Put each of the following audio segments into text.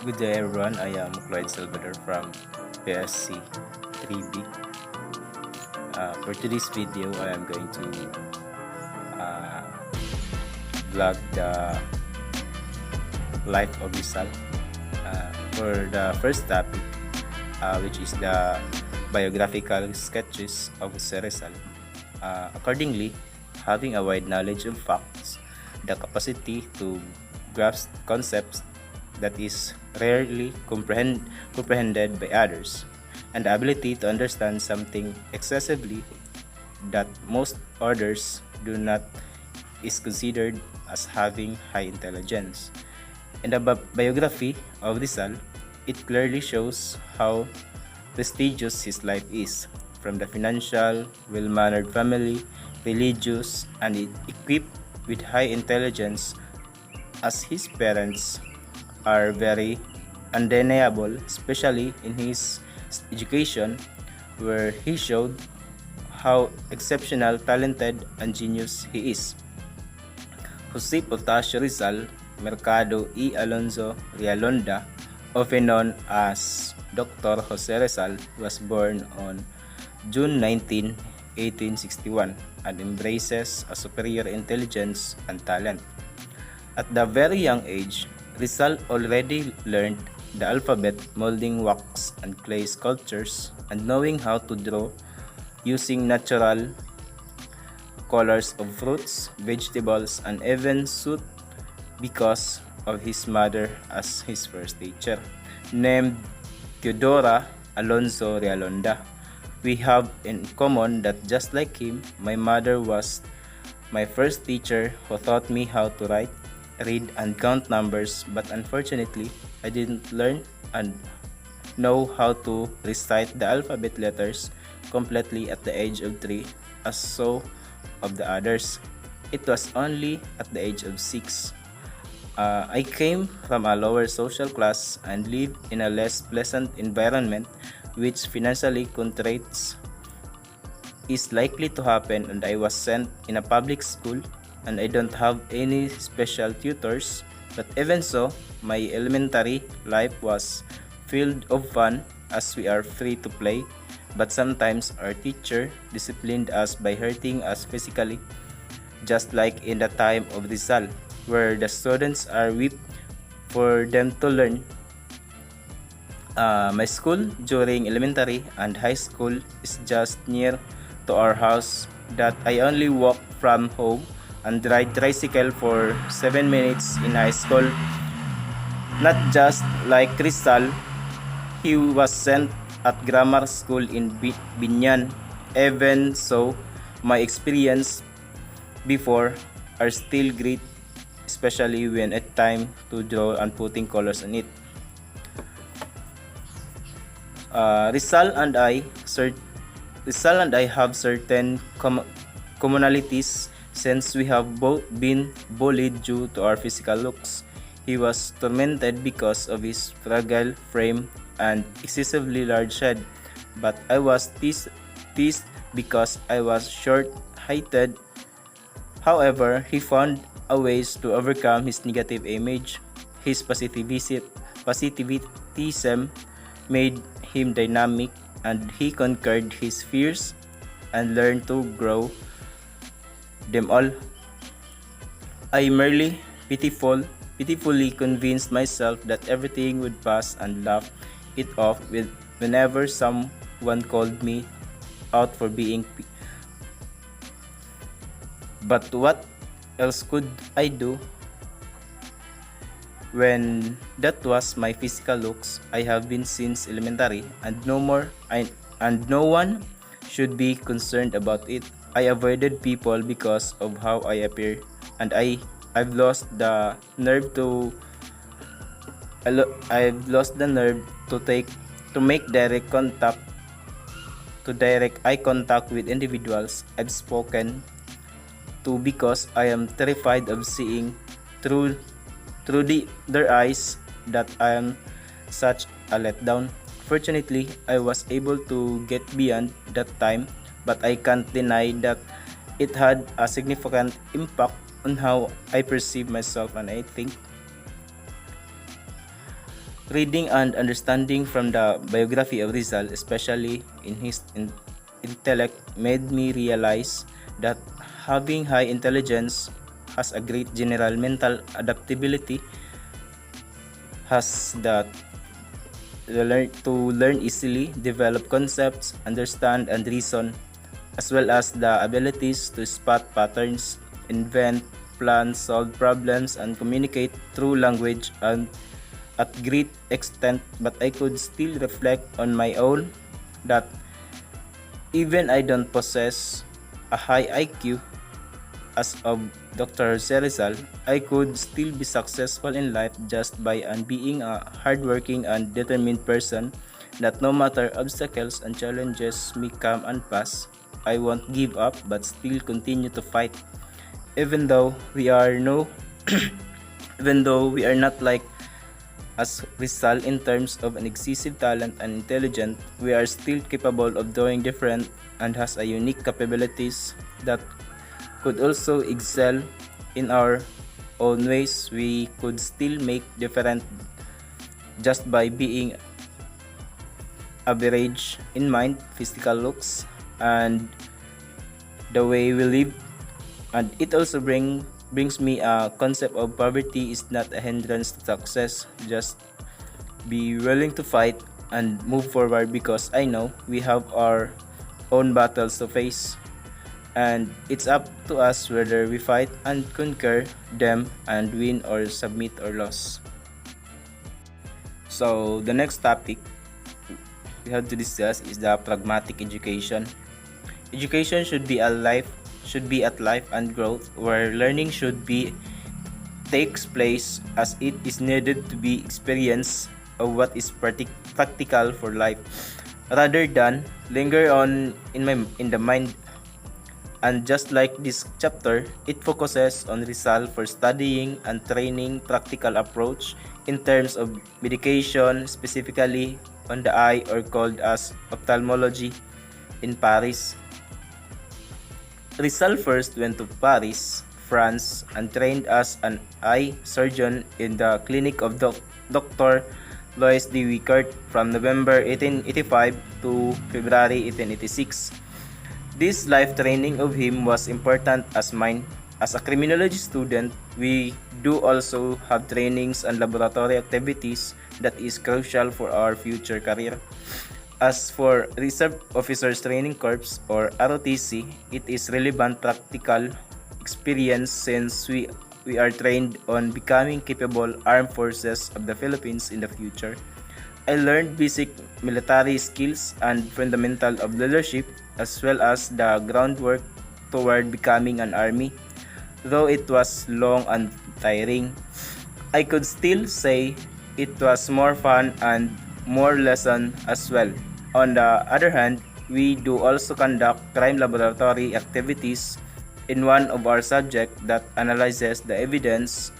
Good day everyone, I am Clyde Salvador from PSC 3B. For today's video, I am going to uh, vlog the life of Rizal. For the first topic, which is the biographical sketches of Jose Rizal. Accordingly, having a wide knowledge of facts, the capacity to grasp concepts that is rarely comprehended by others, and the ability to understand something excessively that most others do not is considered as having high intelligence. In the biography of Rizal, it clearly shows how prestigious his life is, from the financial, well-mannered family, religious, and equipped with high intelligence, as his parents are very undeniable, especially in his education, where he showed how exceptional, talented, and genius he is. Jose Potasio Rizal Mercado y Alonso Rialonda, often known as Dr. Jose Rizal, was born on June 19, 1861, and embraces a superior intelligence and talent. At the very young age, Rizal already learned the alphabet, molding wax and clay sculptures, and knowing how to draw using natural colors of fruits, vegetables, and even suit because of his mother as his first teacher, named Teodora Alonso Rialonda. We have in common that just like him, my mother was my first teacher who taught me how to write, read, and count numbers, but unfortunately, I didn't learn and know how to recite the alphabet letters completely at the age of 3 as so of the others. It was only at the age of 6. I came from a lower social class and lived in a less pleasant environment, which financially constraints is likely to happen, and I was sent in a public school, and I don't have any special tutors. But even so, my elementary life was filled of fun as we are free to play, but sometimes our teacher disciplined us by hurting us physically, just like in the time of Rizal, where the students are whipped for them to learn. My school during elementary and high school is just near to our house, that I only walk from home and ride tricycle for 7 minutes in high school. Not just like Rizal, he was sent at grammar school in Binyan. Even so, my experience before are still great, especially when it's time to draw and putting colors on it. Rizal and I have certain commonalities, since we have both been bullied due to our physical looks. He was tormented because of his fragile frame and excessively large head, but I was teased because I was short-heighted. However, he found a ways to overcome his negative image. His positivism made him dynamic, and he conquered his fears and learned to grow them all. I merely pitifully convinced myself that everything would pass and laughed it off whenever someone called me out for being. But what else could I do when that was my physical looks? I have been since elementary, and no one should be concerned about it. I avoided people because of how I appear, and I've lost the nerve to make direct eye contact with individuals I've spoken to, because I am terrified of seeing through their eyes that I am such a letdown. Fortunately, I was able to get beyond that time, but I can't deny that it had a significant impact on how I perceive myself and I think. Reading and understanding from the biography of Rizal, especially in his intellect, made me realize that having high intelligence has a great general mental adaptability, has the learn easily, develop concepts, understand and reason, as well as the abilities to spot patterns, invent, plan, solve problems, and communicate through language and at great extent. But I could still reflect on my own that even I don't possess a high IQ as of Dr. Rizal, I could still be successful in life just by being a hardworking and determined person, that no matter obstacles and challenges may come and pass, I won't give up but still continue to fight. Even though we are no even though we are not like as Rizal in terms of an excessive talent and intelligent, we are still capable of doing different and has a unique capabilities that could also excel in our own ways. We could still make different just by being average in mind, physical looks, and the way we live. And it also brings me a concept of poverty is not a hindrance to success. Just be willing to fight and move forward, because I know we have our own battles to face, and it's up to us whether we fight and conquer them and win or submit or lose. So the next topic we have to discuss is the pragmatic education. Education should be at life and growth, where learning should be takes place as it is needed to be experience of what is practical for life, rather than linger on in the mind. And just like this chapter, it focuses on Rizal for studying and training practical approach in terms of medication, specifically on the eye, or called as ophthalmology, in Paris. Rizal first went to Paris, France, and trained as an eye surgeon in the clinic of Dr. Louis de Wickert from November 1885 to February 1886. This life training of him was important as mine. As a criminology student, we do also have trainings and laboratory activities that is crucial for our future career. As for Reserve Officers Training Corps or ROTC, it is relevant practical experience since we are trained on becoming capable armed forces of the Philippines in the future. I learned basic military skills and fundamental of leadership, as well as the groundwork toward becoming an army. Though it was long and tiring, I could still say it was more fun and more lesson as well. On the other hand, we do also conduct crime laboratory activities in one of our subjects that analyzes the evidence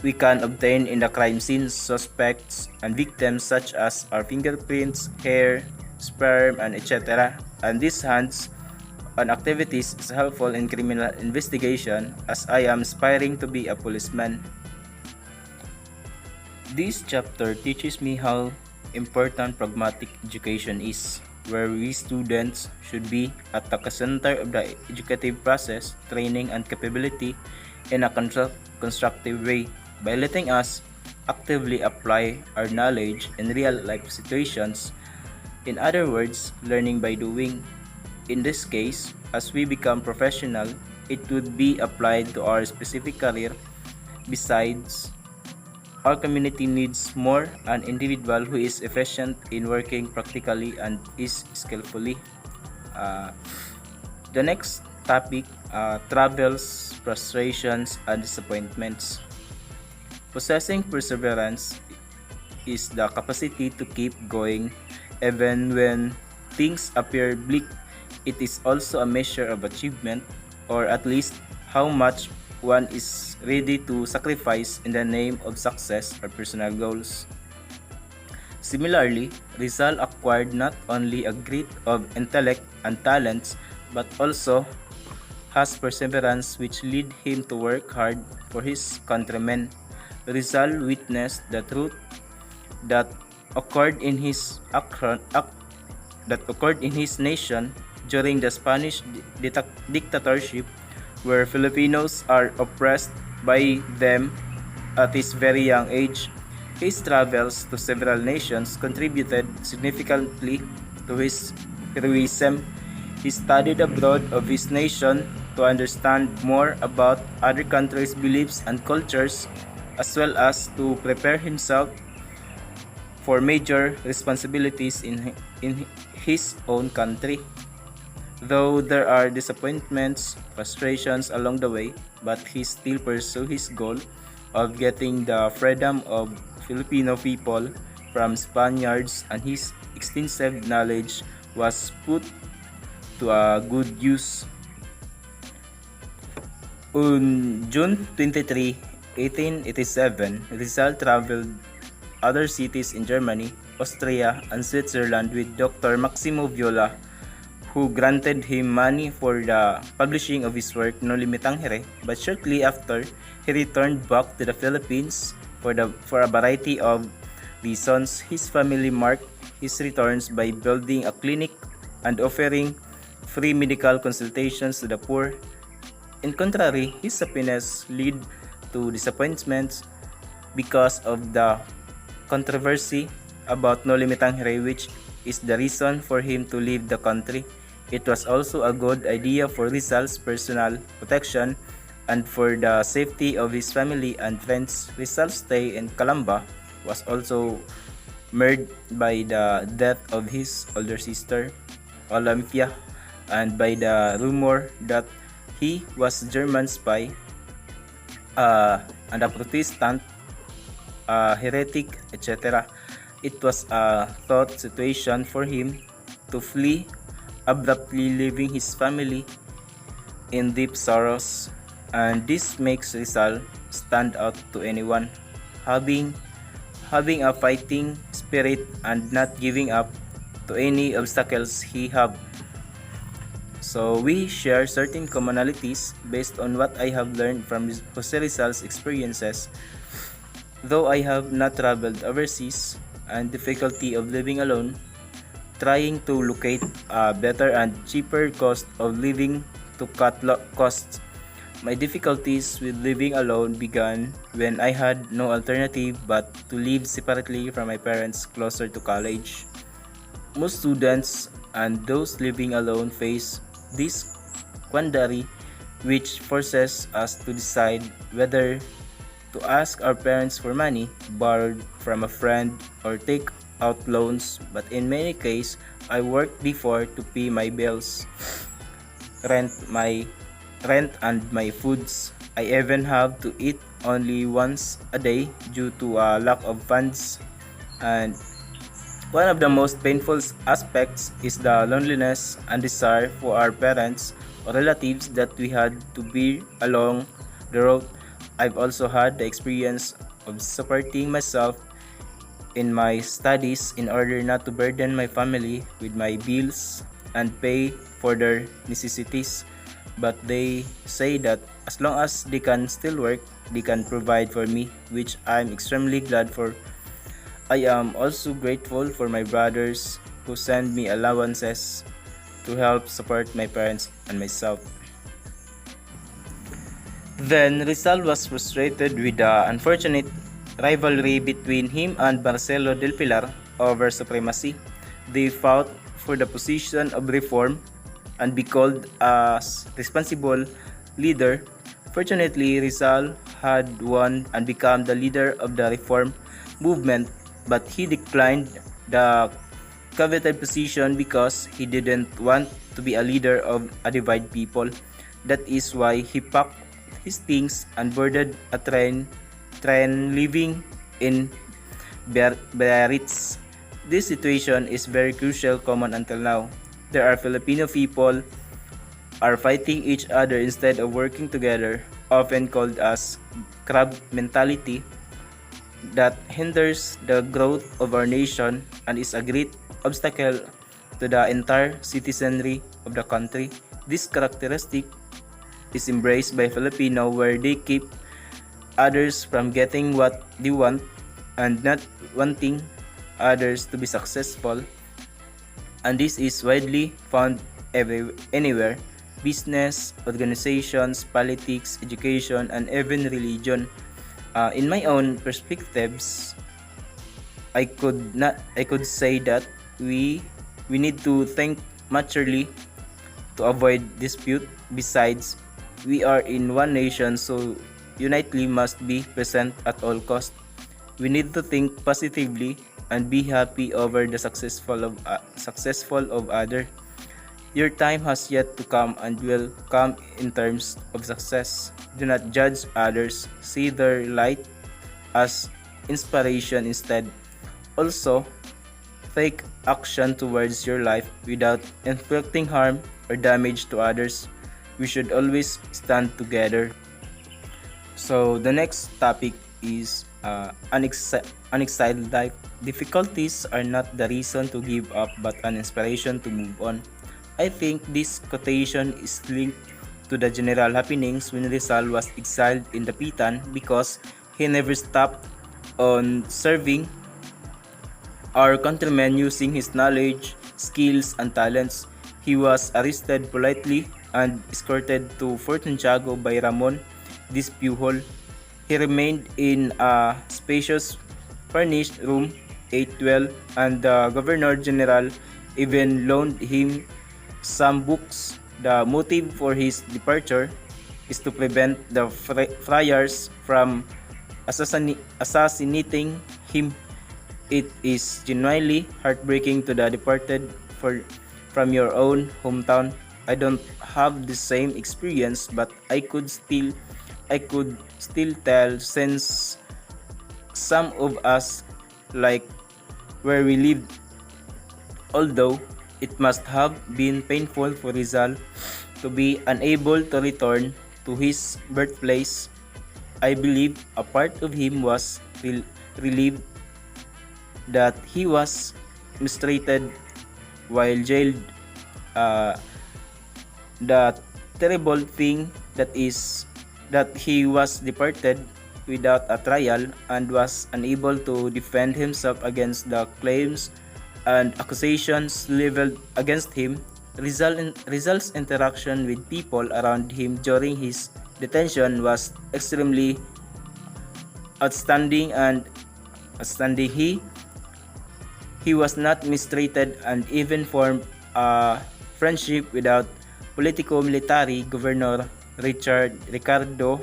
we can obtain in the crime scenes, suspects, and victims, such as our fingerprints, hair, sperm, and etc. And these hands-on activities is helpful in criminal investigation, as I am aspiring to be a policeman. This chapter teaches me how important pragmatic education is, where we students should be at the center of the educative process, training and capability in a constructive way by letting us actively apply our knowledge in real life situations. In other words, learning by doing. In this case, as we become professional, it would be applied to our specific career. Besides, our community needs more an individual who is efficient in working practically and is skillfully. The next topic, travels, frustrations, and disappointments. Possessing perseverance is the capacity to keep going even when things appear bleak. It is also a measure of achievement, or at least how much one is ready to sacrifice in the name of success or personal goals. Similarly, Rizal acquired not only a great of intellect and talents, but also has perseverance, which lead him to work hard for his countrymen. Rizal witnessed the truth that occurred in his nation during the Spanish dictatorship, where Filipinos are oppressed by them at his very young age. His travels to several nations contributed significantly to his heroism. He studied abroad of his nation to understand more about other countries' beliefs and cultures, as well as to prepare himself for major responsibilities in his own country. Though there are disappointments, frustrations along the way, but he still pursued his goal of getting the freedom of Filipino people from Spaniards, and his extensive knowledge was put to a good use. On June 23, 1887, Rizal traveled other cities in Germany, Austria, and Switzerland with Dr. Maximo Viola, who granted him money for the publishing of his work No Limitang Here, but shortly after, he returned back to the Philippines for a variety of reasons. His family marked his returns by building a clinic and offering free medical consultations to the poor. In contrary, his happiness led to disappointments because of the controversy about No Limitang Here, which is the reason for him to leave the country. It was also a good idea for Rizal's personal protection and for the safety of his family and friends. Rizal's stay in Calamba was also marred by the death of his older sister, Olympia, and by the rumor that he was a German spy and a Protestant, heretic, etc. It was a thought situation for him to flee, abruptly leaving his family in deep sorrows, and this makes Rizal stand out to anyone, having a fighting spirit and not giving up to any obstacles he have. So we share certain commonalities based on what I have learned from Jose Rizal's experiences. Though I have not traveled overseas and difficulty of living alone, trying to locate a better and cheaper cost of living to cut costs. My difficulties with living alone began when I had no alternative but to live separately from my parents closer to college. Most students and those living alone face this quandary, which forces us to decide whether to ask our parents for money borrowed from a friend or take out loans. But in many cases, I worked before to pay my bills, rent and my foods. I even have to eat only once a day due to a lack of funds. And one of the most painful aspects is the loneliness and desire for our parents or relatives that we had to bear along the road. I've also had the experience of supporting myself in my studies in order not to burden my family with my bills and pay for their necessities. But they say that as long as they can still work, they can provide for me, which I'm extremely glad for. I am also grateful for my brothers who send me allowances to help support my parents and myself. Then Rizal was frustrated with the unfortunate rivalry between him and Marcelo del Pilar over supremacy. They fought for the position of reform and be called as responsible leader. Fortunately, Rizal had won and become the leader of the reform movement, but he declined the coveted position because he didn't want to be a leader of a divided people. That is why he packed his things and boarded a train leaving in Biarritz. This situation is very crucial, common until now. There are Filipino people are fighting each other instead of working together, often called as crab mentality, that hinders the growth of our nation and is a great obstacle to the entire citizenry of the country. This characteristic is embraced by Filipino, where they keep others from getting what they want and not wanting others to be successful, and this is widely found anywhere: business, organizations, politics, education, and even religion. In my own perspectives, I could say that we need to think maturely to avoid dispute. Besides, we are in one nation, so unity must be present at all cost. We need to think positively and be happy over the successful of other. Your time has yet to come and will come in terms of success. Do not judge others. See their light as inspiration instead. Also, take action towards your life without inflicting harm or damage to others. We should always stand together. So the next topic is unexcited life. Difficulties are not the reason to give up but an inspiration to move on. I think this quotation is linked to the general happenings when Rizal was exiled in the Pitan because he never stopped on serving our countrymen using his knowledge, skills, and talents. He was arrested politely and escorted to Fort Santiago by Ramon Dispujol. He remained in a spacious furnished room 812, and the Governor General even loaned him some books. The motive for his departure is to prevent the friars from assassinating him. It is genuinely heartbreaking to the departed from your own hometown. I don't have the same experience, but I could still tell, since some of us like where we lived. Although it must have been painful for Rizal to be unable to return to his birthplace, I believe a part of him was relieved that he was mistreated while jailed. The terrible thing that is that he was deported without a trial and was unable to defend himself against the claims and accusations leveled against him. Rizal's interaction with people around him during his detention was extremely outstanding. He was not mistreated and even formed a friendship without politico-military Governor Ricardo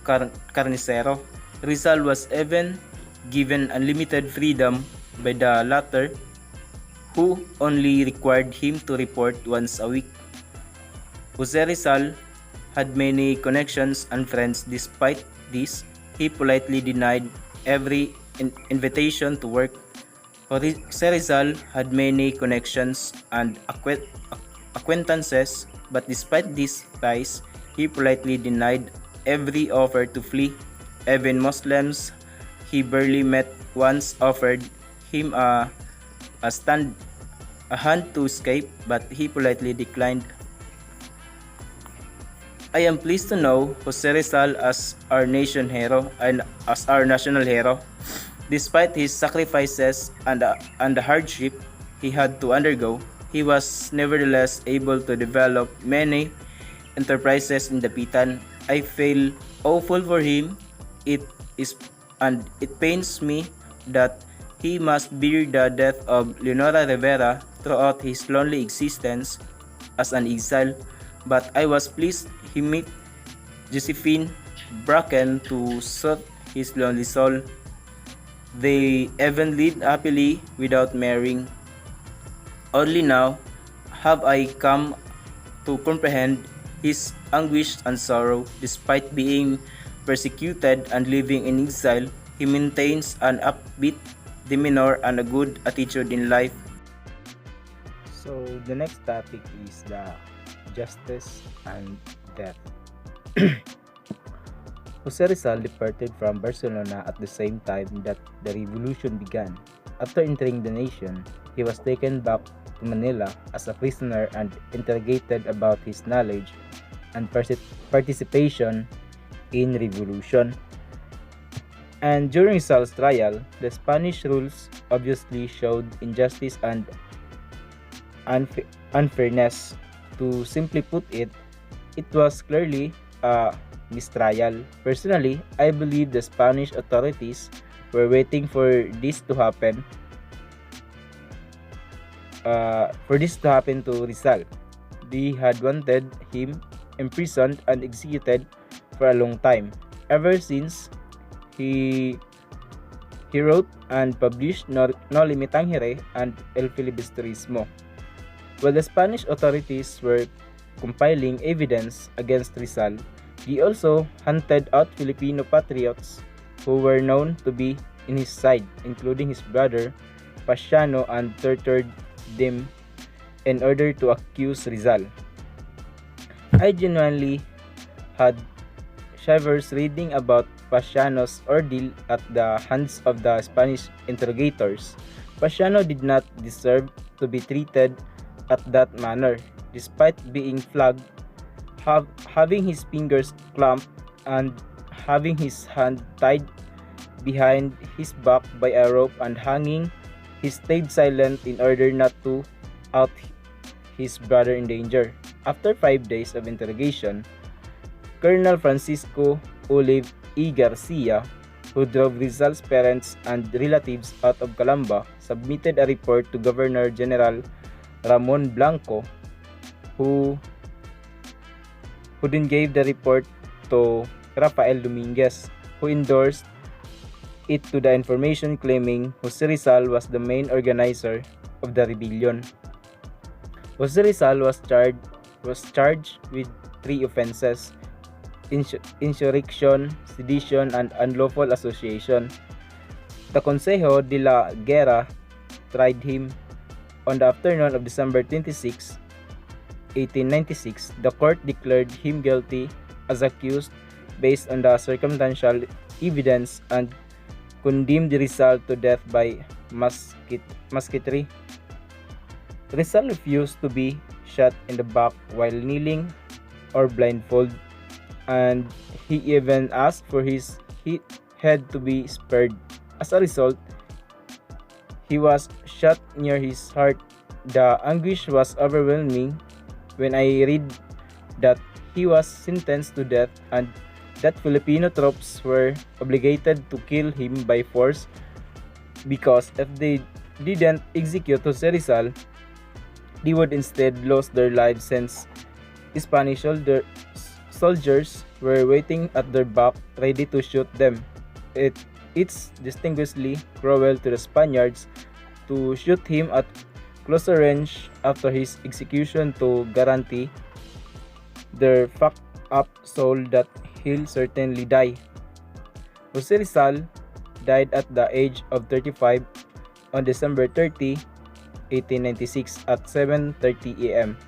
Carnicero. Rizal was even given unlimited freedom by the latter, who only required him to report once a week. Jose Rizal had many connections and friends. Despite this, he politely denied every invitation to work. Jose Rizal had many connections and acquaintances, but despite these ties, he politely denied every offer to flee. Even Muslims he barely met once offered him a hand to escape, but he politely declined. I am pleased to know Jose Rizal as our nation hero and as our national hero. Despite his sacrifices and the hardship he had to undergo, he was nevertheless able to develop many enterprises in the Pitan. I feel awful for him. It pains me that he must bear the death of Leonora Rivera throughout his lonely existence as an exile, but I was pleased he met Josephine Bracken to soothe his lonely soul. They even lived happily without marrying. Only now have I come to comprehend his anguish and sorrow. Despite being persecuted and living in exile, he maintains an upbeat demeanor and a good attitude in life. So the next topic is the justice and death. Jose Rizal departed from Barcelona at the same time that the revolution began. After entering the nation, he was taken back to Manila as a prisoner and interrogated about his knowledge and participation in revolution. And during Rizal's trial, the Spanish rules obviously showed injustice and unfairness. To simply put it, it was clearly a mistrial. Personally, I believe the Spanish authorities were waiting for this to happen to Rizal. They had wanted him imprisoned and executed for a long time. Ever since he wrote and published No Limitangere and El Filibusterismo. While the Spanish authorities were compiling evidence against Rizal, they also hunted out Filipino patriots who were known to be in his side, including his brother Pasiano, and tortured them in order to accuse Rizal. I genuinely had shivers reading about Pasiano's ordeal at the hands of the Spanish interrogators. Pasiano did not deserve to be treated at that manner, despite being flogged, having his fingers clamped, and having his hand tied behind his back by a rope and hanging. He stayed silent in order not to out his brother in danger. After 5 days of interrogation, Colonel Francisco Olive E. Garcia, who drove Rizal's parents and relatives out of Calamba, submitted a report to Governor General Ramon Blanco, who then gave the report to Rafael Dominguez, who endorsed it to the information claiming Jose Rizal was the main organizer of the rebellion. Jose Rizal was charged with 3 offenses: insurrection, sedition, and unlawful association. The Consejo de la Guerra tried him on the afternoon of December 26, 1896. The court declared him guilty as accused based on the circumstantial evidence and condemned Rizal to death by musketry. Rizal refused to be shot in the back while kneeling or blindfolded, and he even asked for his head to be spared. As a result, he was shot near his heart. The anguish was overwhelming when I read that he was sentenced to death and that Filipino troops were obligated to kill him by force, because if they didn't execute Jose Rizal, they would instead lose their lives, since Spanish soldiers were waiting at their back ready to shoot them. It's distinguishedly cruel to the Spaniards to shoot him at closer range after his execution to guarantee their fucked up soul that he'll certainly die. Jose Rizal died at the age of 35 on December 30, 1896 at 7:30 a.m.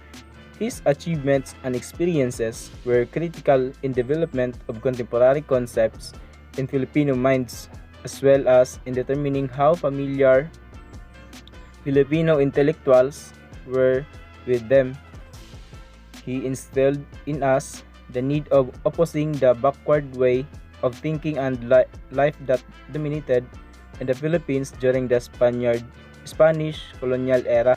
His achievements and experiences were critical in development of contemporary concepts in Filipino minds, as well as in determining how familiar Filipino intellectuals were with them. He instilled in us the need of opposing the backward way of thinking and life that dominated in the Philippines during the Spanish colonial era.